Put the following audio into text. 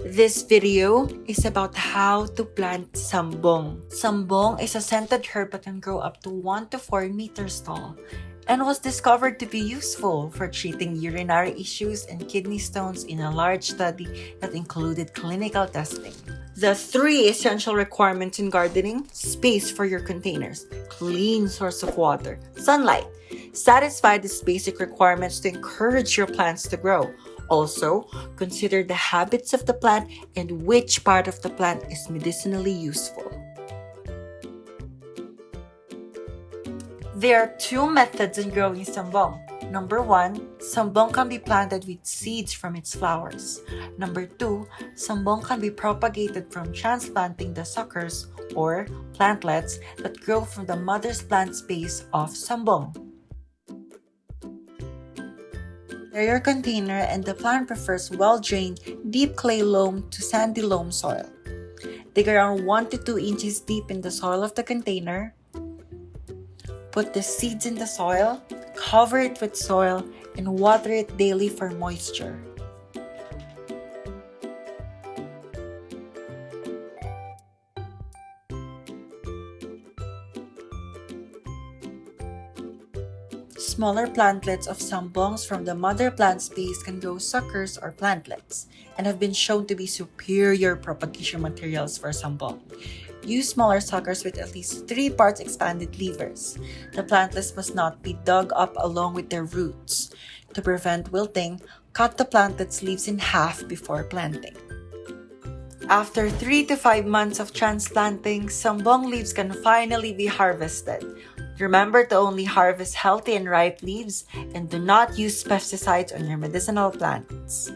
This video is about how to plant Sambong. Sambong is a scented herb that can grow up to 1 to 4 meters tall and was discovered to be useful for treating urinary issues and kidney stones in a large study that included clinical testing. The 3 essential requirements in gardening: space for your containers, clean source of water, sunlight. Satisfy these basic requirements to encourage your plants to grow. Also, consider the habits of the plant and which part of the plant is medicinally useful. There are 2 methods in growing Sambong. Number 1, Sambong can be planted with seeds from its flowers. Number 2, Sambong can be propagated from transplanting the suckers or plantlets that grow from the mother's plant space of Sambong. Prepare your container, and the plant prefers well-drained, deep clay loam to sandy loam soil. Dig around 1 to 2 inches deep in the soil of the container. Put the seeds in the soil, cover it with soil, and water it daily for moisture. Smaller plantlets of Sambongs from the mother plant space can grow suckers or plantlets and have been shown to be superior propagation materials for Sambong. Use smaller suckers with at least 3 parts expanded levers. The plantlets must not be dug up along with their roots. To prevent wilting, cut the plantlet's leaves in half before planting. After 3 to 5 months of transplanting, Sambong leaves can finally be harvested. Remember to only harvest healthy and ripe leaves, and do not use pesticides on your medicinal plants.